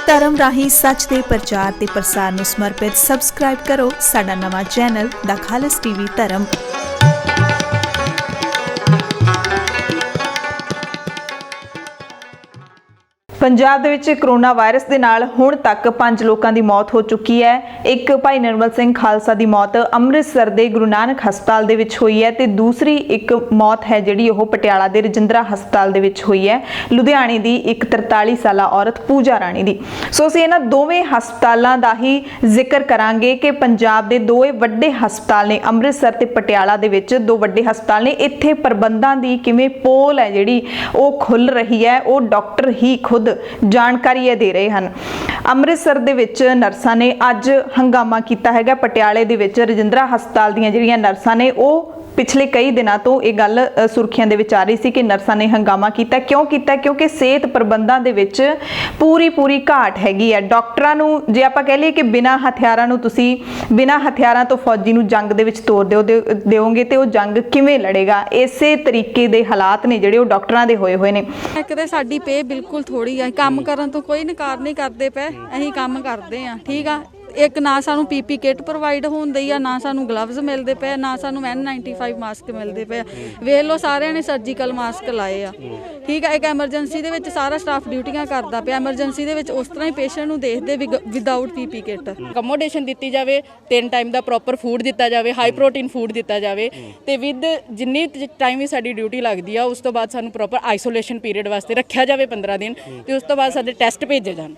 ਧਰਮ ਰਾਹੀਂ ਸੱਚ ਦੇ ਪ੍ਰਚਾਰ ਤੇ ਪ੍ਰਸਾਰ ਨੂੰ ਸਮਰਪਿਤ ਸਬਸਕ੍ਰਾਈਬ ਕਰੋ ਸਾਡਾ ਨਵਾਂ ਚੈਨਲ ਦਾ ਖਾਲਸ ਟੀਵੀ ਧਰਮ। ਪੰਜਾਬ ਦੇ ਵਿੱਚ ਕੋਰੋਨਾ ਵਾਇਰਸ ਦੇ ਨਾਲ ਹੁਣ ਤੱਕ 5 ਲੋਕਾਂ ਦੀ ਮੌਤ ਹੋ ਚੁੱਕੀ ਹੈ। ਇੱਕ ਭਾਈ ਨਿਰਮਲ ਸਿੰਘ ਖਾਲਸਾ ਦੀ ਮੌਤ ਅੰਮ੍ਰਿਤਸਰ ਦੇ ਗੁਰੂ ਨਾਨਕ ਹਸਪਤਾਲ ਦੇ ਵਿੱਚ ਹੋਈ ਹੈ ਤੇ ਦੂਸਰੀ ਇੱਕ ਮੌਤ ਹੈ ਜਿਹੜੀ ਉਹ ਪਟਿਆਲਾ ਦੇ ਰਜਿੰਦਰਾ ਹਸਪਤਾਲ ਦੇ ਵਿੱਚ ਹੋਈ ਹੈ, ਲੁਧਿਆਣੇ ਦੀ ਇੱਕ 43 ਸਾਲਾ ਔਰਤ ਪੂਜਾ ਰਾਣੀ ਦੀ। ਸੋ ਅਸੀਂ ਇਹਨਾਂ ਦੋਵੇਂ ਹਸਪਤਾਲਾਂ ਦਾ ਹੀ ਜ਼ਿਕਰ ਕਰਾਂਗੇ ਕਿ ਪੰਜਾਬ ਦੇ ਦੋਵੇਂ ਵੱਡੇ ਹਸਪਤਾਲ ਨੇ, ਅੰਮ੍ਰਿਤਸਰ ਤੇ ਪਟਿਆਲਾ ਦੇ ਵਿੱਚ ਦੋ ਵੱਡੇ ਹਸਪਤਾਲ ਨੇ। ਇੱਥੇ ਪ੍ਰਬੰਧਾਂ ਦੀ ਕਿਵੇਂ ਪੋਲ ਹੈ ਜਿਹੜੀ ਉਹ ਖੁੱਲ ਰਹੀ ਹੈ, ਉਹ ਡਾਕਟਰ ਹੀ ਖੁਦ ਜਾਣਕਾਰੀ ਦੇ ਰਹੇ ਹਨ। ਅੰਮ੍ਰਿਤਸਰ ਦੇ ਵਿੱਚ ਨਰਸਾਂ ਨੇ ਅੱਜ ਹੰਗਾਮਾ ਕੀਤਾ ਹੈਗਾ। ਪਟਿਆਲੇ ਦੇ ਵਿੱਚ ਰਜਿੰਦਰਾ ਹਸਪਤਾਲ ਦੀਆਂ ਜਿਹੜੀਆਂ ਨਰਸਾਂ ਨੇ ਉਹ ਪਿਛਲੇ ਕਈ ਦਿਨਾਂ ਤੋਂ ਇਹ ਗੱਲ ਸੁਰਖੀਆਂ ਦੇ ਵਿੱਚ ਆ ਰਹੀ ਸੀ ਕਿ ਨਰਸਾਂ ਨੇ ਹੰਗਾਮਾ ਕੀਤਾ। ਕਿਉਂ ਕੀਤਾ? ਕਿਉਂਕਿ ਸਿਹਤ ਪ੍ਰਬੰਧਾਂ ਦੇ ਵਿੱਚ ਪੂਰੀ ਘਾਟ ਹੈਗੀ ਹੈ। ਡਾਕਟਰਾਂ ਨੂੰ ਜੇ ਆਪਾਂ ਕਹਿ ਲਈਏ ਕਿ ਬਿਨਾਂ ਹਥਿਆਰਾਂ ਨੂੰ ਤੁਸੀਂ ਬਿਨਾਂ ਹਥਿਆਰਾਂ ਤੋਂ ਫੌਜੀ ਨੂੰ ਜੰਗ ਦੇ ਵਿੱਚ ਤੋਰ ਦਿਓਗੇ ਤੇ ਉਹ ਜੰਗ ਕਿਵੇਂ ਲੜੇਗਾ? ਇਸੇ ਤਰੀਕੇ ਦੇ ਹਾਲਾਤ ਨੇ ਜਿਹੜੇ ਉਹ ਡਾਕਟਰਾਂ ਦੇ ਹੋਏ ਨੇ। ਇੱਕ ਤੇ ਸਾਡੀ ਪੇ ਬਿਲਕੁਲ ਥੋੜੀ ਆ, ਕੰਮ ਕਰਨ ਤੋਂ ਕੋਈ ਇਨਕਾਰ ਨਹੀਂ ਕਰਦੇ ਪਏ, ਅਸੀਂ ਕੰਮ ਕਰਦੇ ਆ, ਠੀਕ ਆ। ਇੱਕ ਨਾ ਸਾਨੂੰ ਪੀਪੀ ਕਿੱਟ ਪ੍ਰੋਵਾਈਡ ਹੁੰਦੀ ਆ, ਨਾ ਸਾਨੂੰ ਗਲਵਜ਼ ਮਿਲਦੇ ਪਏ, ਨਾ ਸਾਨੂੰ N95 ਮਾਸਕ ਮਿਲਦੇ ਪਏ। ਵੇਖ ਲਓ ਸਾਰਿਆਂ ਨੇ ਸਰਜੀਕਲ ਮਾਸਕ ਲਾਏ ਆ, ਠੀਕ ਆ। ਇੱਕ ਐਮਰਜੈਂਸੀ ਦੇ ਵਿੱਚ ਸਾਰਾ ਸਟਾਫ ਡਿਊਟੀਆਂ ਕਰਦਾ ਪਿਆ। ਐਮਰਜੈਂਸੀ ਦੇ ਵਿੱਚ ਉਸ ਤਰ੍ਹਾਂ ਹੀ ਪੇਸ਼ੈਂਟ ਨੂੰ ਦੇਖਦੇ ਵਿਦਆਊਟ ਪੀਪੀ ਕਿੱਟ। ਅਕਮੋਡੇਸ਼ਨ ਦਿੱਤੀ ਜਾਵੇ, 3 ਟਾਈਮ ਦਾ ਪ੍ਰੋਪਰ ਫੂਡ ਦਿੱਤਾ ਜਾਵੇ, ਹਾਈ ਪ੍ਰੋਟੀਨ ਫੂਡ ਦਿੱਤਾ ਜਾਵੇ ਤੇ ਵਿਦ ਜਿੰਨੀ ਟਾਈਮ ਵੀ ਸਾਡੀ ਡਿਊਟੀ ਲੱਗਦੀ ਆ ਉਸ ਤੋਂ ਬਾਅਦ ਸਾਨੂੰ ਪ੍ਰੋਪਰ ਆਈਸੋਲੇਸ਼ਨ ਪੀਰੀਅਡ ਵਾਸਤੇ ਰੱਖਿਆ ਜਾਵੇ 15 ਦਿਨ ਤੇ ਉਸ ਤੋਂ ਬਾਅਦ ਸਾਡੇ ਟੈਸਟ ਭੇਜੇ ਜਾਣ।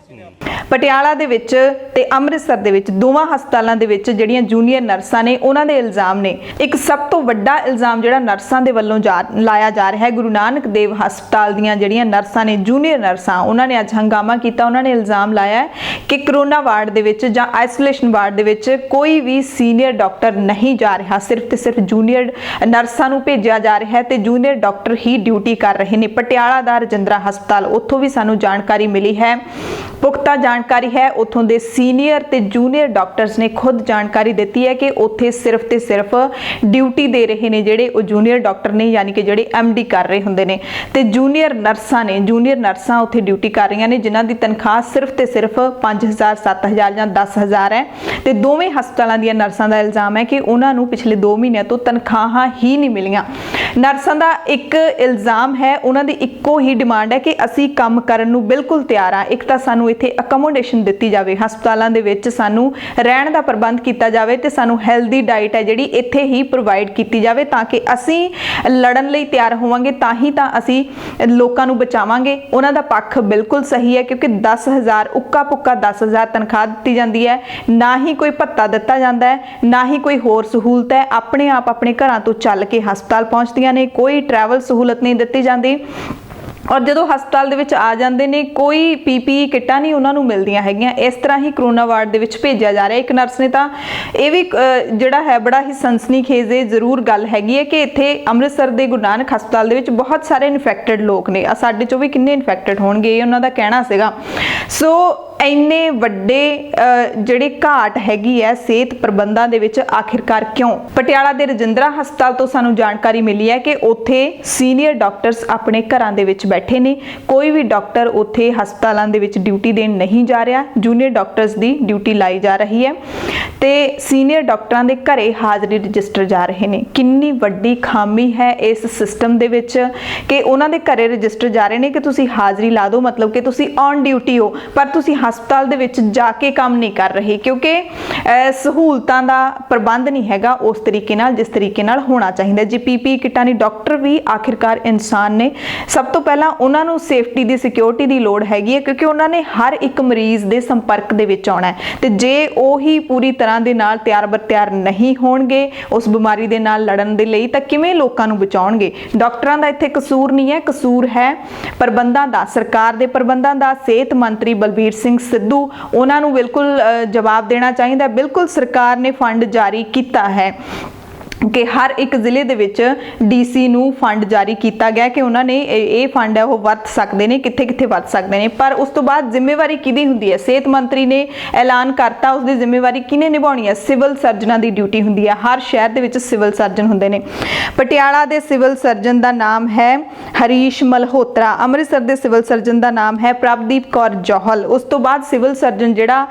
ਪਟਿਆਲਾ ਦੇ ਵਿੱਚ ਤੇ ਅੰਮ੍ਰਿਤਸਰ ਦੇ ਵਿੱਚ ਦੋਵਾਂ ਹਸਪਤਾਲਾਂ ਦੇ ਵਿੱਚ ਜਿਹੜੀਆਂ ਜੂਨੀਅਰ ਨਰਸਾਂ ਨੇ ਉਹਨਾਂ ਦੇ ਇਲਜ਼ਾਮ ਨੇ। ਇੱਕ ਸਭ ਤੋਂ ਵੱਡਾ ਇਲਜ਼ਾਮ ਜਿਹੜਾ ਨਰਸਾਂ ਦੇ ਵੱਲੋਂ ਲਾਇਆ ਜਾ ਰਿਹਾ ਹੈ, ਗੁਰੂ ਨਾਨਕ ਦੇਵ ਹਸਪਤਾਲ ਦੀਆਂ ਜਿਹੜੀਆਂ ਨਰਸਾਂ ਨੇ, ਜੂਨੀਅਰ ਨਰਸਾਂ, ਉਹਨਾਂ ਨੇ ਅੱਜ ਹੰਗਾਮਾ ਕੀਤਾ। ਉਹਨਾਂ ਨੇ ਇਲਜ਼ਾਮ ਲਾਇਆ ਕਿ ਕਰੋਨਾ ਵਾਰਡ ਦੇ ਵਿੱਚ ਜਾਂ ਆਈਸੋਲੇਸ਼ਨ ਵਾਰਡ ਦੇ ਵਿੱਚ ਕੋਈ ਵੀ ਸੀਨੀਅਰ ਡਾਕਟਰ ਨਹੀਂ ਜਾ ਰਿਹਾ, ਸਿਰਫ ਤੇ ਸਿਰਫ ਜੂਨੀਅਰ ਨਰਸਾਂ ਨੂੰ ਭੇਜਿਆ ਜਾ ਰਿਹਾ ਹੈ ਤੇ ਜੂਨੀਅਰ ਡਾਕਟਰ ਹੀ ਡਿਊਟੀ ਕਰ ਰਹੇ ਨੇ। ਪਟਿਆਲਾ ਦਾ ਰਜਿੰਦਰਾ ਹਸਪਤਾਲ, ਉੱਥੋਂ ਵੀ ਸਾਨੂੰ ਜਾਣਕਾਰੀ ਮਿਲੀ ਹੈ, ਪੁਖਤਾ ਜਾਣਕਾਰੀ ਹੈ। ਉੱਥੋਂ ਦੇ ਸੀਨੀਅਰ ਤੇ ਜੂਨੀਅਰ ਡਾਕਟਰਸ ਨੇ ਖੁਦ ਜਾਣਕਾਰੀ ਦਿੱਤੀ ਹੈ ਕਿ ਉੱਥੇ ਸਿਰਫ ਤੇ ਸਿਰਫ ਡਿਊਟੀ ਦੇ ਰਹੇ ਨੇ ਜਿਹੜੇ ਉਹ ਜੂਨੀਅਰ ਡਾਕਟਰ ਨੇ, ਯਾਨੀ ਕਿ ਜਿਹੜੇ MD ਕਰ ਰਹੇ ਹੁੰਦੇ ਨੇ, ਤੇ ਜੂਨੀਅਰ ਨਰਸਾਂ ਉੱਥੇ ਡਿਊਟੀ ਕਰ ਰਹੀਆਂ ਨੇ ਜਿਨ੍ਹਾਂ ਦੀ ਤਨਖਾਹ ਸਿਰਫ ਤੇ ਸਿਰਫ 5000 7000 ਜਾਂ 10000 ਹੈ। ਤੇ ਦੋਵੇਂ ਹਸਪਤਾਲਾਂ ਦੀਆਂ ਨਰਸਾਂ ਦਾ ਇਲਜ਼ਾਮ ਹੈ ਕਿ ਉਹਨਾਂ ਨੂੰ ਪਿਛਲੇ 2 ਮਹੀਨਿਆਂ ਤੋਂ ਤਨਖਾਹਾਂ ਹੀ ਨਹੀਂ ਮਿਲੀਆਂ। ਨਰਸਾਂ ਦਾ ਇੱਕ ਇਲਜ਼ਾਮ ਹੈ, ਉਹਨਾਂ ਦੀ ਇੱਕੋ ਹੀ ਡਿਮਾਂਡ ਹੈ ਕਿ ਅਸੀਂ ਕੰਮ ਕਰਨ ਨੂੰ ਬਿਲਕੁਲ ਤਿਆਰ ਆ। ਇੱਕ ਤਾਂ ਸਾਨੂੰ ਇੱਥੇ ਅਕਮੋਡੇਸ਼ਨ ਦਿੱਤੀ ਜਾਵੇ, ਹਸਪਤਾਲਾਂ ਦੇ ਵਿੱਚ ਸਾਨੂੰ ਰਹਿਣ ਦਾ ਪ੍ਰਬੰਧ ਕੀਤਾ ਜਾਵੇ ਤੇ ਸਾਨੂੰ ਹੈਲਦੀ ਡਾਈਟ ਹੈ ਜਿਹੜੀ ਇੱਥੇ ਹੀ ਪ੍ਰੋਵਾਈਡ ਕੀਤੀ ਜਾਵੇ ਤਾਂ ਕਿ ਅਸੀਂ ਲੜਨ ਲਈ ਤਿਆਰ ਹੋਵਾਂਗੇ, ਤਾਂ ਹੀ ਤਾਂ ਅਸੀਂ ਲੋਕਾਂ ਨੂੰ ਬਚਾਵਾਂਗੇ। ਉਹਨਾਂ ਦਾ ਪੱਖ ਬਿਲਕੁਲ ਸਹੀ ਹੈ ਕਿਉਂਕਿ 10000 ਉੱਕਾ ਪੁੱਕਾ 10000 ਤਨਖਾਹ ਦਿੱਤੀ ਜਾਂਦੀ ਹੈ, ਨਾ ਹੀ ਕੋਈ ਭੱਤਾ ਦਿੱਤਾ ਜਾਂਦਾ ਹੈ, ਨਾ ਹੀ ਕੋਈ ਹੋਰ ਸਹੂਲਤ ਹੈ। ਆਪਣੇ ਆਪ ਆਪਣੇ ਘਰਾਂ ਤੋਂ ਚੱਲ ਕੇ ਹਸਪਤਾਲ ਪਹੁੰਚਦੀਆਂ ਨੇ, ਕੋਈ ਟਰੈਵਲ ਸਹੂਲਤ ਨਹੀਂ ਦਿੱਤੀ ਜਾਂਦੀ। ਔਰ ਜਦੋਂ ਹਸਪਤਾਲ ਦੇ ਵਿੱਚ ਆ ਜਾਂਦੇ ਨੇ ਕੋਈ PPE ਕਿੱਟਾਂ ਨਹੀਂ ਉਹਨਾਂ ਨੂੰ ਮਿਲਦੀਆਂ ਹੈਗੀਆਂ। ਇਸ ਤਰ੍ਹਾਂ ਹੀ ਕਰੋਨਾ ਵਾਰਡ ਦੇ ਵਿੱਚ ਭੇਜਿਆ ਜਾ ਰਿਹਾ। ਇੱਕ ਨਰਸ ਨੇ ਤਾਂ ਇਹ ਵੀ ਜਿਹੜਾ ਹੈ ਬੜਾ ਹੀ ਸਨਸਨੀਖੇਜ਼ ਜ਼ਰੂਰ ਗੱਲ ਹੈਗੀ ਹੈ ਕਿ ਇੱਥੇ ਅੰਮ੍ਰਿਤਸਰ ਦੇ ਗੁਰੂ ਨਾਨਕ ਹਸਪਤਾਲ ਦੇ ਵਿੱਚ ਬਹੁਤ ਸਾਰੇ ਇਨਫੈਕਟਡ ਲੋਕ ਨੇ, ਸਾਡੇ ਚੋਂ ਵੀ ਕਿੰਨੇ ਇਨਫੈਕਟਡ ਹੋਣਗੇ ਇਹ ਉਹਨਾਂ ਦਾ ਕਹਿਣਾ ਸੀਗਾ। ਸੋ ਇੰਨੇ ਵੱਡੇ ਜਿਹੜੇ ਘਾਟ ਹੈਗੀ ਹੈ ਸਿਹਤ ਪ੍ਰਬੰਧਾਂ ਦੇ ਵਿੱਚ ਆਖਿਰਕਾਰ ਕਿਉਂ? ਪਟਿਆਲਾ ਦੇ ਰਜਿੰਦਰਾ ਹਸਪਤਾਲ ਤੋਂ ਸਾਨੂੰ ਜਾਣਕਾਰੀ ਮਿਲੀ ਹੈ ਕਿ ਉੱਥੇ ਸੀਨੀਅਰ ਡਾਕਟਰਸ ਆਪਣੇ ਘਰਾਂ ਦੇ ਵਿੱਚ ਬੈਠੇ ਨੇ। ਕੋਈ ਵੀ ਡਾਕਟਰ ਉੱਥੇ ਹਸਪਤਾਲਾਂ ਦੇ ਵਿੱਚ ਡਿਊਟੀ ਦੇਣ ਨਹੀਂ ਜਾ ਰਿਹਾ, ਜੂਨੀਅਰ ਡਾਕਟਰਸ ਦੀ ਡਿਊਟੀ ਲਾਈ ਜਾ ਰਹੀ ਹੈ ਤੇ ਸੀਨੀਅਰ ਡਾਕਟਰਾਂ ਦੇ ਘਰੇ ਹਾਜ਼ਰੀ ਰਜਿਸਟਰ ਜਾ ਰਹੇ ਨੇ। ਕਿੰਨੀ ਵੱਡੀ ਖਾਮੀ ਹੈ ਇਸ ਸਿਸਟਮ ਦੇ ਵਿੱਚ ਕਿ ਉਹਨਾਂ ਦੇ ਘਰੇ ਰਜਿਸਟਰ ਜਾ ਰਹੇ ਨੇ ਕਿ ਤੁਸੀਂ ਹਾਜ਼ਰੀ ਲਾ ਦਿਓ, ਮਤਲਬ ਕਿ ਤੁਸੀਂ ਔਨ ਡਿਊਟੀ ਹੋ, ਪਰ ਤੁਸੀਂ ਹਸਪਤਾਲ ਦੇ ਵਿੱਚ ਜਾ ਕੇ ਕੰਮ ਨਹੀਂ ਕਰ ਰਹੇ ਕਿਉਂਕਿ ਸਹੂਲਤਾਂ ਦਾ ਪ੍ਰਬੰਧ ਨਹੀਂ ਹੈਗਾ ਉਸ ਤਰੀਕੇ ਨਾਲ ਜਿਸ ਤਰੀਕੇ ਨਾਲ ਹੋਣਾ ਚਾਹੀਦਾ। ਜੇ PPE ਕਿੱਟਾਂ ਨਹੀਂ, ਡਾਕਟਰ ਵੀ ਆਖਿਰਕਾਰ ਇਨਸਾਨ ਨੇ। ਸਭ ਤੋਂ ਪਹਿਲਾਂ ਉਹਨਾਂ ਨੂੰ ਸੇਫਟੀ ਦੀ, ਸਿਕਿਉਰਿਟੀ ਦੀ ਲੋੜ ਹੈਗੀ ਹੈ ਕਿਉਂਕਿ ਉਹਨਾਂ ਨੇ ਹਰ ਇੱਕ ਮਰੀਜ਼ ਦੇ ਸੰਪਰਕ ਦੇ ਵਿੱਚ ਆਉਣਾ ਹੈ ਤੇ ਜੇ ਉਹੀ ਪੂਰੀ ਤਰ੍ਹਾਂ ਦੇ ਨਾਲ ਤਿਆਰ ਨਹੀਂ ਹੋਣਗੇ ਉਸ ਬਿਮਾਰੀ ਦੇ ਨਾਲ ਲੜਨ ਦੇ ਲਈ ਤਾਂ ਕਿਵੇਂ ਲੋਕਾਂ ਨੂੰ ਬਚਾਉਣਗੇ? ਡਾਕਟਰਾਂ ਦਾ ਇੱਥੇ ਕਸੂਰ ਨਹੀਂ ਹੈ, ਕਸੂਰ ਹੈ ਪ੍ਰਬੰਧਾਂ ਦਾ, ਸਰਕਾਰ ਦੇ ਪ੍ਰਬੰਧਾਂ ਦਾ। ਸਿਹਤ ਮੰਤਰੀ ਬਲਬੀਰ ਸਿੰਘ ਸਿੱਧੂ, ਉਹਨਾਂ ਨੂੰ ਬਿਲਕੁਲ ਜਵਾਬ ਦੇਣਾ ਚਾਹੀਦਾ। ਬਿਲਕੁਲ ਸਰਕਾਰ ਨੇ ਫੰਡ ਜਾਰੀ ਕੀਤਾ ਹੈ ਕਿ ਹਰ ਇੱਕ ਜ਼ਿਲ੍ਹੇ ਦੇ ਵਿੱਚ ਡੀਸੀ ਨੂੰ ਫੰਡ ਜਾਰੀ ਕੀਤਾ ਗਿਆ ਕਿ ਉਹਨਾਂ ਨੇ ਇਹ ਫੰਡ ਹੈ ਉਹ ਵਰਤ ਸਕਦੇ ਨੇ, ਕਿੱਥੇ ਕਿੱਥੇ ਵਰਤ ਸਕਦੇ ਨੇ। ਪਰ ਉਸ ਤੋਂ ਬਾਅਦ ਜ਼ਿੰਮੇਵਾਰੀ ਕਿਹਦੀ ਹੁੰਦੀ ਹੈ? ਸਿਹਤ ਮੰਤਰੀ ਨੇ ਐਲਾਨ ਕਰਤਾ, ਉਸਦੀ ਜ਼ਿੰਮੇਵਾਰੀ ਕਿਹਨੇ ਨਿਭਾਉਣੀ ਹੈ? ਸਿਵਲ ਸਰਜਨਾਂ ਦੀ ਡਿਊਟੀ ਹੁੰਦੀ ਹੈ। ਹਰ ਸ਼ਹਿਰ ਦੇ ਵਿੱਚ ਸਿਵਲ ਸਰਜਨ ਹੁੰਦੇ ਨੇ। ਪਟਿਆਲਾ ਦੇ ਸਿਵਲ ਸਰਜਨ ਦਾ ਨਾਮ ਹੈ ਹਰੀਸ਼ ਮਲਹੋਤਰਾ, ਅੰਮ੍ਰਿਤਸਰ ਦੇ ਸਿਵਲ ਸਰਜਨ ਦਾ ਨਾਮ ਹੈ ਪ੍ਰਭਦੀਪ ਕੌਰ ਜੌਹਲ। ਉਸ ਤੋਂ ਬਾਅਦ ਸਿਵਲ ਸਰਜਨ ਜਿਹੜਾ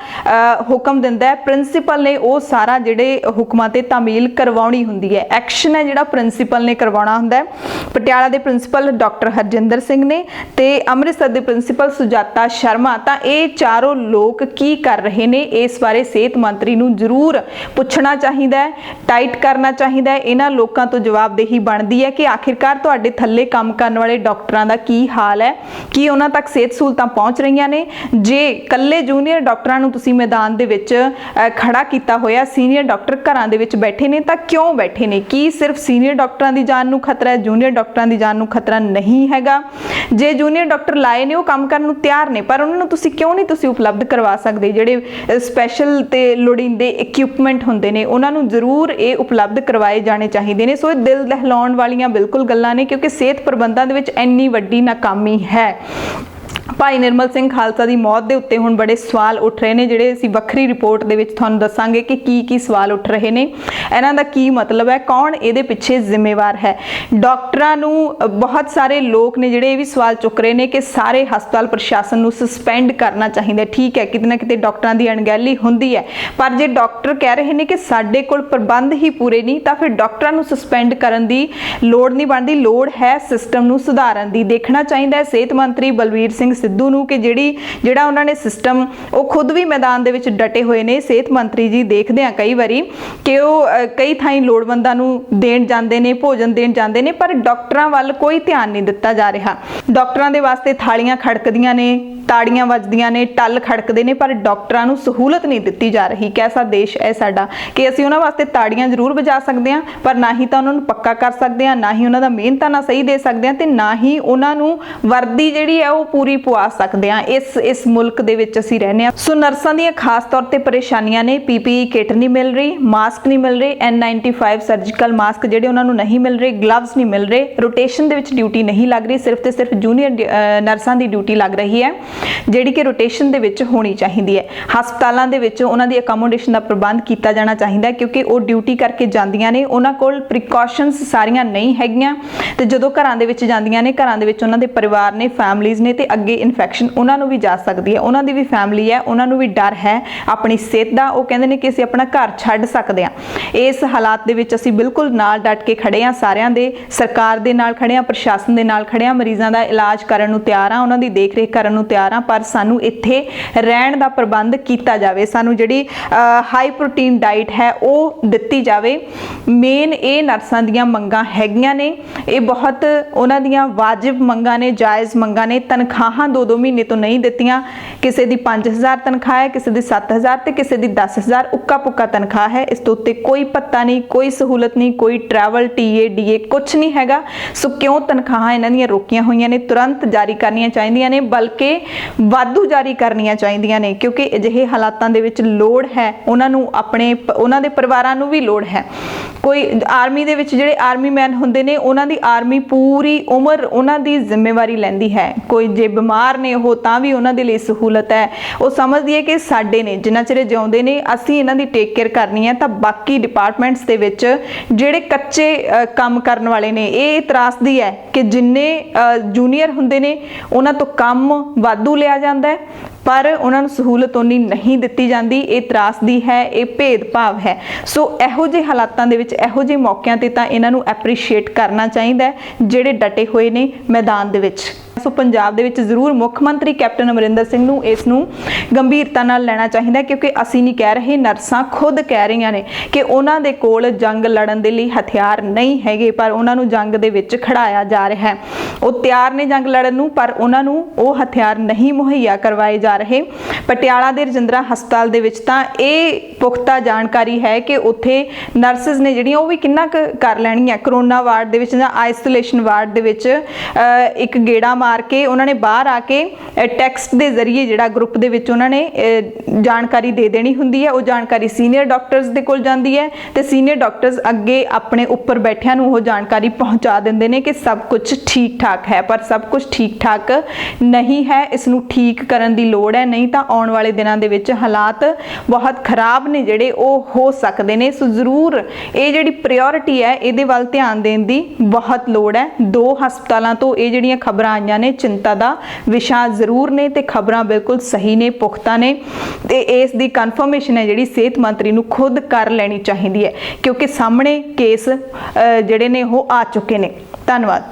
ਹੁਕਮ ਦਿੰਦਾ ਹੈ, ਪ੍ਰਿੰਸੀਪਲ ਨੇ ਉਹ ਸਾਰਾ ਜਿਹੜੇ ਹੁਕਮਾਂ ਤੇ ਤਾਮੀਲ ਕਰਵਾਉਣੀ ਹੁੰਦੀ ਹੈ। ਐਕਸ਼ਨ ਹੈ ਜਿਹੜਾ ਪ੍ਰਿੰਸੀਪਲ ਨੇ ਕਰਵਾਉਣਾ ਹੁੰਦਾ ਹੈ। ਪਟਿਆਲਾ ਦੇ ਪ੍ਰਿੰਸੀਪਲ ਡਾਕਟਰ ਹਰਜਿੰਦਰ ਸਿੰਘ ਨੇ ਤੇ ਅੰਮ੍ਰਿਤਸਰ ਦੇ ਪ੍ਰਿੰਸੀਪਲ ਸੁਜਾਤਾ ਸ਼ਰਮਾ। ਤਾਂ ਇਹ ਚਾਰੋਂ ਲੋਕ ਕੀ ਕਰ ਰਹੇ ਨੇ, ਇਸ ਬਾਰੇ ਸਿਹਤ ਮੰਤਰੀ ਨੂੰ ਜ਼ਰੂਰ ਪੁੱਛਣਾ ਚਾਹੀਦਾ ਹੈ, ਟਾਈਟ ਕਰਨਾ ਚਾਹੀਦਾ ਹੈ। ਇਹਨਾਂ ਲੋਕਾਂ ਤੋਂ ਜਵਾਬਦੇਹੀ ਬਣਦੀ ਹੈ ਕਿ ਆਖਿਰਕਾਰ ਤੁਹਾਡੇ ਥੱਲੇ ਕੰਮ ਕਰਨ ਵਾਲੇ ਡਾਕਟਰਾਂ ਦਾ ਕੀ ਹਾਲ ਹੈ, ਕੀ ਉਹਨਾਂ ਤੱਕ ਸਿਹਤ ਸਹੂਲਤਾਂ ਪਹੁੰਚ ਰਹੀਆਂ ਨੇ? ਜੇ ਕੱਲੇ ਜੂਨੀਅਰ ਡਾਕਟਰਾਂ ਨੂੰ ਤੁਸੀਂ ਮੈਦਾਨ ਦੇ ਵਿੱਚ ਖੜਾ ਕੀਤਾ ਹੋਇਆ, ਸੀਨੀਅਰ ਡਾਕਟਰ ਘਰਾਂ ਦੇ ਵਿੱਚ ਬੈਠੇ ਨੇ, ਤਾਂ ਕਿਉਂ ਬੈਠੇ ਨੇ? ਕੀ ਸਿਰਫ ਸੀਨੀਅਰ ਡਾਕਟਰਾਂ ਦੀ ਜਾਨ ਨੂੰ ਖਤਰਾ ਹੈ, ਜੂਨੀਅਰ ਡਾਕਟਰਾਂ ਦੀ ਜਾਨ ਨੂੰ ਖਤਰਾ ਨਹੀਂ ਹੈਗਾ? ਜੇ ਜੂਨੀਅਰ ਡਾਕਟਰ ਲਾਏ ਨੇ, ਉਹ ਕੰਮ ਕਰਨ ਨੂੰ ਤਿਆਰ ਨੇ, ਪਰ ਉਹਨਾਂ ਨੂੰ ਤੁਸੀਂ ਕਿਉਂ ਨਹੀਂ ਉਪਲਬਧ ਕਰਵਾ ਸਕਦੇ? ਜਿਹੜੇ ਸਪੈਸ਼ਲ ਤੇ ਲੋੜੀਂਦੇ ਇਕਵਿਪਮੈਂਟ ਹੁੰਦੇ ਨੇ, ਉਹਨਾਂ ਨੂੰ ਜ਼ਰੂਰ ਇਹ ਉਪਲਬਧ ਕਰਵਾਏ ਜਾਣੇ ਚਾਹੀਦੇ ਨੇ। ਸੋ ਇਹ ਦਿਲ ਦਹਿਲਾਉਣ ਵਾਲੀਆਂ ਬਿਲਕੁਲ ਗੱਲਾਂ ਨੇ, ਕਿਉਂਕਿ ਸਿਹਤ ਪ੍ਰਬੰਧਾਂ ਦੇ ਵਿੱਚ ਇੰਨੀ ਵੱਡੀ ਨਾਕਾਮੀ ਹੈ। ਭਾਈ ਨਿਰਮਲ ਸਿੰਘ ਖਾਲਸਾ ਦੀ ਮੌਤ ਦੇ ਉੱਤੇ ਹੁਣ ਬੜੇ ਸਵਾਲ ਉੱਠ ਰਹੇ ਨੇ, ਜਿਹੜੇ ਅਸੀਂ ਵੱਖਰੀ ਰਿਪੋਰਟ ਦੇ ਵਿੱਚ ਤੁਹਾਨੂੰ ਦੱਸਾਂਗੇ ਕਿ ਕੀ ਸਵਾਲ ਉੱਠ ਰਹੇ ਨੇ, ਇਹਨਾਂ ਦਾ ਕੀ ਮਤਲਬ ਹੈ, ਕੌਣ ਇਹਦੇ ਪਿੱਛੇ ਜ਼ਿੰਮੇਵਾਰ ਹੈ। ਡਾਕਟਰਾਂ ਨੂੰ ਬਹੁਤ ਸਾਰੇ ਲੋਕ ਨੇ ਜਿਹੜੇ ਇਹ ਵੀ ਸਵਾਲ ਚੁੱਕ ਰਹੇ ਨੇ ਕਿ ਸਾਰੇ ਹਸਪਤਾਲ ਪ੍ਰਸ਼ਾਸਨ ਨੂੰ ਸਸਪੈਂਡ ਕਰਨਾ ਚਾਹੀਦਾ। ਠੀਕ ਹੈ, ਕਿਤੇ ਨਾ ਕਿਤੇ ਡਾਕਟਰਾਂ ਦੀ ਅਣਗਹਿਲੀ ਹੁੰਦੀ ਹੈ, ਪਰ ਜੇ ਡਾਕਟਰ ਕਹਿ ਰਹੇ ਨੇ ਕਿ ਸਾਡੇ ਕੋਲ ਪ੍ਰਬੰਧ ਹੀ ਪੂਰੇ ਨਹੀਂ, ਤਾਂ ਫਿਰ ਡਾਕਟਰਾਂ ਨੂੰ ਸਸਪੈਂਡ ਕਰਨ ਦੀ ਲੋੜ ਨਹੀਂ ਬਣਦੀ। ਲੋੜ ਹੈ ਸਿਸਟਮ ਨੂੰ ਸੁਧਾਰਨ ਦੀ। ਦੇਖਣਾ ਚਾਹੀਦਾ ਹੈ ਸਿਹਤ ਮੰਤਰੀ ਬਲਵੀਰ ਸਿੰਘ ਸਿੱਧੂ ਨੂੰ ਕਿ ਜਿਹੜਾ ਉਹਨਾਂ ਨੇ ਸਿਸਟਮ, ਉਹ ਖੁਦ ਵੀ ਮੈਦਾਨ ਦੇ ਵਿੱਚ ਡਟੇ ਹੋਏ ਨੇ। ਸਿਹਤ ਮੰਤਰੀ ਜੀ ਦੇਖਦੇ ਆ ਕਈ ਵਾਰੀ ਕਿ ਉਹ ਕਈ ਥਾਈਂ ਲੋੜਵੰਦਾਂ ਨੂੰ ਦੇਣ ਜਾਂਦੇ ਨੇ, ਭੋਜਨ ਦੇਣ ਜਾਂਦੇ ਨੇ, ਪਰ ਡਾਕਟਰਾਂ ਵੱਲ ਕੋਈ ਧਿਆਨ ਨਹੀਂ ਦਿੱਤਾ ਜਾ ਰਿਹਾ। ਡਾਕਟਰਾਂ ਦੇ ਵਾਸਤੇ ਥਾਲੀਆਂ ਖੜਕਦੀਆਂ ਨੇ, ਤਾੜੀਆਂ ਵੱਜਦੀਆਂ ਨੇ, ਟੱਲ ਖੜਕਦੇ ਨੇ, ਪਰ ਡਾਕਟਰਾਂ ਨੂੰ ਸਹੂਲਤ ਨਹੀਂ ਦਿੱਤੀ ਜਾ ਰਹੀ। ਕੈਸਾ ਦੇਸ਼ ਹੈ ਸਾਡਾ ਕਿ ਅਸੀਂ ਉਹਨਾਂ ਵਾਸਤੇ ਤਾੜੀਆਂ ਜ਼ਰੂਰ ਵਜਾ ਸਕਦੇ ਹਾਂ, ਪਰ ਨਾ ਹੀ ਤਾਂ ਉਹਨਾਂ ਨੂੰ ਪੱਕਾ ਕਰ ਸਕਦੇ ਹਾਂ, ਨਾ ਹੀ ਉਹਨਾਂ ਦਾ ਮਿਹਨਤਾਨਾ ਸਹੀ ਦੇ ਸਕਦੇ ਹਾਂ, ਤੇ ਨਾ ਹੀ ਉਹਨਾਂ ਨੂੰ ਵਰਦੀ ਜਿਹੜੀ ਹੈ ਉਹ ਪੂਰੀ ਪਵਾ ਸਕਦੇ ਹਾਂ। ਇਸ ਮੁਲਕ ਦੇ ਵਿੱਚ ਅਸੀਂ ਰਹਿੰਦੇ ਹਾਂ। ਸੋ ਨਰਸਾਂ ਦੀਆਂ ਖਾਸ ਤੌਰ ਤੇ ਪਰੇਸ਼ਾਨੀਆਂ ਨੇ। PPE ਕਿਟ ਨਹੀਂ ਮਿਲ ਰਹੀ, ਮਾਸਕ ਨਹੀਂ ਮਿਲ ਰਹੇ, N95 ਸਰਜੀਕਲ ਮਾਸਕ ਜਿਹੜੇ ਉਹਨਾਂ ਨੂੰ ਨਹੀਂ ਮਿਲ ਰਹੇ, ਗਲਵਜ਼ ਨਹੀਂ ਮਿਲ ਰਹੇ, ਰੋਟੇਸ਼ਨ ਦੇ ਵਿੱਚ ਡਿਊਟੀ ਨਹੀਂ ਲੱਗ ਰਹੀ, ਸਿਰਫ ਤੇ ਸਿਰਫ ਜੂਨੀਅਰ ਨਰਸਾਂ ਦੀ ਡਿਊਟੀ ਲੱਗ ਰਹੀ ਹੈ, ਜਿਹੜੀ ਕਿ ਰੋਟੇਸ਼ਨ ਦੇ ਵਿੱਚ ਹੋਣੀ ਚਾਹੀਦੀ ਹੈ। ਹਸਪਤਾਲਾਂ ਦੇ ਵਿੱਚ ਉਹਨਾਂ ਦੀ ਅਕੋਮੋਡੇਸ਼ਨ ਦਾ ਪ੍ਰਬੰਧ ਕੀਤਾ ਜਾਣਾ ਚਾਹੀਦਾ, ਕਿਉਂਕਿ ਉਹ ਡਿਊਟੀ ਕਰਕੇ ਜਾਂਦੀਆਂ ਨੇ, ਉਹਨਾਂ ਕੋਲ ਪ੍ਰੀਕਾਸ਼ਨਸ ਸਾਰੀਆਂ ਨਹੀਂ ਹੈਗੀਆਂ, ਤੇ ਜਦੋਂ ਘਰਾਂ ਦੇ ਵਿੱਚ ਜਾਂਦੀਆਂ ਨੇ, ਘਰਾਂ ਦੇ ਵਿੱਚ ਉਹਨਾਂ ਦੇ ਪਰਿਵਾਰ ਨੇ, ਫੈਮਲੀਜ਼ ਨੇ, ਤੇ ਅੱਗੇ ਇਨਫੈਕਸ਼ਨ ਉਹਨਾਂ ਨੂੰ ਵੀ ਜਾ ਸਕਦੀ ਹੈ। ਉਹਨਾਂ ਦੀ ਵੀ ਫੈਮਲੀ ਹੈ, ਉਹਨਾਂ ਨੂੰ ਵੀ ਡਰ ਹੈ ਆਪਣੀ ਸਿਹਤ ਦਾ। ਉਹ ਕਹਿੰਦੇ ਨੇ ਕਿ ਅਸੀਂ ਆਪਣਾ ਘਰ ਛੱਡ ਸਕਦੇ ਹਾਂ। ਇਸ ਹਾਲਾਤ ਦੇ ਵਿੱਚ ਅਸੀਂ ਬਿਲਕੁਲ ਨਾਲ ਡਟ ਕੇ ਖੜੇ ਹਾਂ, ਸਾਰਿਆਂ ਦੇ, ਸਰਕਾਰ ਦੇ ਨਾਲ ਖੜੇ ਹਾਂ, ਪ੍ਰਸ਼ਾਸਨ ਦੇ ਨਾਲ ਖੜੇ ਹਾਂ, ਮਰੀਜ਼ਾਂ ਦਾ ਇਲਾਜ ਕਰਨ ਨੂੰ ਤਿਆਰ ਹਾਂ, ਉਹਨਾਂ ਦੀ ਦੇਖ-ਰੇਖ ਕਰਨ ਨੂੰ ਤਿਆਰ ਹਾਂ, ਪਰ ਸਾਨੂੰ ਇੱਥੇ ਰਹਿਣ ਦਾ ਪ੍ਰਬੰਧ ਕੀਤਾ ਜਾਵੇ। ਸਾਨੂੰ ਜਿਹੜੀ ਹਾਈ ਪ੍ਰੋਟੀਨ ਡਾਈਟ ਹੈ ਉਹ ਦਿੱਤੀ ਜਾਵੇ। ਮੇਨ ਇਹ ਨਰਸਾਂ ਦੀਆਂ ਮੰਗਾਂ ਹੈਗੀਆਂ ਨੇ, ਇਹ ਬਹੁਤ ਉਹਨਾਂ ਦੀਆਂ ਵਾਜਿਬ ਮੰਗਾਂ ਨੇ, ਜਾਇਜ਼ ਮੰਗਾਂ ਨੇ। ਤਨਖਾਹਾਂ 2-2 ਮਹੀਨੇ ਤੋਂ ਨਹੀਂ ਦਿੱਤੀਆਂ, ਕਿਸੇ ਦੀ 5000 ਤਨਖਾਹ ਹੈ, ਕਿਸੇ ਦੀ 7000 ਤੇ ਕਿਸੇ ਦੀ 10000, ਉੱਕਾ ਪੁੱਕਾ ਤਨਖਾਹ ਹੈ। ਇਸ ਤੋਂ ਉੱਤੇ ਕੋਈ ਭੱਤਾ ਨਹੀਂ, ਕੋਈ ਸਹੂਲਤ ਨਹੀਂ, ਕੋਈ ਟਰੈਵਲ, TA DA ਕੁਛ ਨਹੀਂ ਹੈਗਾ। ਸੋ ਕਿਉਂ ਤਨਖਾਹਾਂ ਇਹਨਾਂ ਦੀਆਂ ਰੋਕੀਆਂ ਹੋਈਆਂ ਨੇ? ਤੁਰੰਤ ਜਾਰੀ ਕਰਨੀਆਂ ਚਾਹੀਦੀਆਂ ਨੇ, ਬਲਕਿ ਵਾਧੂ ਜਾਰੀ ਕਰਨੀਆਂ ਚਾਹੀਦੀਆਂ ਨੇ, ਕਿਉਂਕਿ ਅਜਿਹੇ ਹਾਲਾਤਾਂ ਦੇ ਵਿੱਚ ਲੋੜ ਹੈ ਉਹਨਾਂ ਨੂੰ, ਉਹਨਾਂ ਦੇ ਪਰਿਵਾਰਾਂ ਨੂੰ ਵੀ ਲੋੜ ਹੈ। ਕੋਈ ਆਰਮੀ ਦੇ ਵਿੱਚ ਜਿਹੜੇ ਆਰਮੀ ਮੈਨ ਹੁੰਦੇ ਨੇ, ਉਹਨਾਂ ਦੀ ਆਰਮੀ ਪੂਰੀ ਉਮਰ ਉਹਨਾਂ ਦੀ ਜ਼ਿੰਮੇਵਾਰੀ ਲੈਂਦੀ ਹੈ। ਕੋਈ ਜੇ ਬਿਮਾਰ ਨੇ ਉਹ, ਤਾਂ ਵੀ ਉਹਨਾਂ ਦੇ ਲਈ ਸਹੂਲਤ ਹੈ। ਉਹ ਸਮਝਦੀ ਹੈ ਕਿ ਸਾਡੇ ਨੇ, ਜਿੰਨਾ ਚਿਰ ਜਿਉਂਦੇ ਨੇ ਅਸੀਂ ਇਹਨਾਂ ਦੀ ਟੇਕ ਕੇਅਰ ਕਰਨੀ ਹੈ। ਤਾਂ ਬਾਕੀ ਡਿਪਾਰਟਮੈਂਟਸ ਦੇ ਵਿੱਚ ਜਿਹੜੇ ਕੱਚੇ ਕੰਮ ਕਰਨ ਵਾਲੇ ਨੇ, ਇਹ ਤਰਾਸਦੀ ਹੈ ਕਿ ਜਿੰਨੇ ਜੂਨੀਅਰ ਹੁੰਦੇ ਨੇ ਉਹਨਾਂ ਤੋਂ ਕੰਮ ਵਾਧੂ ਲਿਆ ਜਾਂਦਾ ਹੈ, ਪਰ ਉਹਨਾਂ ਨੂੰ ਸਹੂਲਤ ਉਨੀ ਨਹੀਂ ਦਿੱਤੀ ਜਾਂਦੀ। ਇਹ ਤਰਾਸਦੀ ਹੈ, ਇਹ ਭੇਦਭਾਵ ਹੈ। ਸੋ ਇਹੋ ਜਿਹੇ ਹਾਲਾਤਾਂ ਦੇ ਵਿੱਚ, ਇਹੋ ਜਿਹੇ ਮੌਕਿਆਂ ਤੇ ਤਾਂ ਇਹਨਾਂ ਨੂੰ ਐਪਰੀਸ਼ੀਏਟ ਕਰਨਾ ਚਾਹੀਦਾ ਜਿਹੜੇ ਡਟੇ ਹੋਏ ਨੇ ਮੈਦਾਨ ਦੇ ਵਿੱਚ। ਸੋ ਪੰਜਾਬ ਦੇ ਵਿੱਚ ਜ਼ਰੂਰ ਮੁੱਖ ਮੰਤਰੀ ਕੈਪਟਨ ਅਮਰਿੰਦਰ ਸਿੰਘ ਨੂੰ ਇਸ ਨੂੰ ਗੰਭੀਰਤਾ ਨਾਲ ਲੈਣਾ ਚਾਹੀਦਾ, ਕਿਉਂਕਿ ਅਸੀਂ ਨਹੀਂ ਕਹਿ ਰਹੇ, ਨਰਸਾਂ ਖੁਦ ਕਹਿ ਰਹੀਆਂ ਨੇ ਕਿ ਉਹਨਾਂ ਦੇ ਕੋਲ ਜੰਗ ਲੜਨ ਦੇ ਲਈ ਹਥਿਆਰ ਨਹੀਂ ਹੈਗੇ, ਪਰ ਉਹਨਾਂ ਨੂੰ ਜੰਗ ਦੇ ਵਿੱਚ ਖੜਾਇਆ ਜਾ ਰਿਹਾ ਹੈ। ਉਹ ਤਿਆਰ ਨੇ ਜੰਗ ਲੜਨ ਨੂੰ, ਪਰ ਉਹਨਾਂ ਨੂੰ ਉਹ ਹਥਿਆਰ ਨਹੀਂ ਮੁਹੱਈਆ ਕਰਵਾਏ ਜਾ ਰਹੇ। ਪਟਿਆਲਾ ਦੇ ਰਜਿੰਦਰਾ ਹਸਪਤਾਲ ਦੇ ਵਿੱਚ ਤਾਂ ਇਹ ਪੁਖਤਾ ਜਾਣਕਾਰੀ ਹੈ ਕਿ ਉੱਥੇ ਨਰਸਿਸ ਨੇ ਜਿਹੜੀਆਂ, ਉਹ ਵੀ ਕਿੰਨਾ ਕਰ ਲੈਣਗੀਆਂ। ਕਰੋਨਾ ਵਾਰਡ ਦੇ ਵਿੱਚ ਜਾਂ ਆਈਸੋਲੇਸ਼ਨ ਵਾਰਡ ਦੇ ਵਿੱਚ ਇੱਕ ਗੇੜਾ ਮਾਰ ਕੇ ਉਹਨਾਂ ਨੇ ਬਾਹਰ ਆ ਕੇ ਟੈਕਸਟ ਦੇ ਜ਼ਰੀਏ ਜਿਹੜਾ ਗਰੁੱਪ ਦੇ ਵਿੱਚ ਉਹਨਾਂ ਨੇ ਜਾਣਕਾਰੀ ਦੇ ਦੇਣੀ ਹੁੰਦੀ ਹੈ। ਉਹ ਜਾਣਕਾਰੀ ਸੀਨੀਅਰ ਡਾਕਟਰਸ ਦੇ ਕੋਲ ਜਾਂਦੀ ਹੈ ਤੇ ਸੀਨੀਅਰ ਡਾਕਟਰਸ ਅੱਗੇ ਆਪਣੇ ਉੱਪਰ ਬੈਠਿਆਂ ਨੂੰ ਉਹ ਜਾਣਕਾਰੀ ਪਹੁੰਚਾ ਦਿੰਦੇ ਨੇ ਕਿ ਸਭ ਕੁਝ ਠੀਕ ਠਾਕ ਹੈ, ਪਰ ਸਭ ਕੁਝ ਠੀਕ ਠਾਕ ਨਹੀਂ ਹੈ। ਇਸ ਨੂੰ ਠੀਕ ਕਰਨ ਦੀ ਲੋੜ ਹੈ, ਨਹੀਂ ਤਾਂ ਆਉਣ ਵਾਲੇ ਦਿਨਾਂ ਦੇ ਵਿੱਚ ਹਾਲਾਤ ਬਹੁਤ ਖਰਾਬ ਨੇ ਜਿਹੜੇ ਉਹ ਹੋ ਸਕਦੇ ਨੇ। ਸੋ ਜ਼ਰੂਰ ਇਹ ਜਿਹੜੀ ਪ੍ਰਾਇੋਰਟੀ ਹੈ ਇਹਦੇ ਵੱਲ ਧਿਆਨ ਦੇਣ ਦੀ ਬਹੁਤ ਲੋੜ ਹੈ। 2 ਹਸਪਤਾਲਾਂ ਤੋਂ ਇਹ ਜਿਹੜੀਆਂ ਖਬਰਾਂ ਆਈਆਂ ਨੇ ਚਿੰਤਾ ਦਾ ਵਿਸ਼ਾ ਜ਼ਰੂਰ ਨੇ ਤੇ ਖਬਰਾਂ ਬਿਲਕੁਲ ਸਹੀ ਨੇ, ਪੁਖਤਾ ਨੇ ਤੇ ਇਸ ਦੀ ਕਨਫਰਮੇਸ਼ਨ ਹੈ ਜਿਹੜੀ ਸਿਹਤ ਮੰਤਰੀ ਨੂੰ ਖੁਦ ਕਰ ਲੈਣੀ ਚਾਹੀਦੀ ਹੈ, ਕਿਉਂਕਿ ਸਾਹਮਣੇ ਕੇਸ ਜਿਹੜੇ ਨੇ ਉਹ ਆ ਚੁੱਕੇ ਨੇ। ਧੰਨਵਾਦ।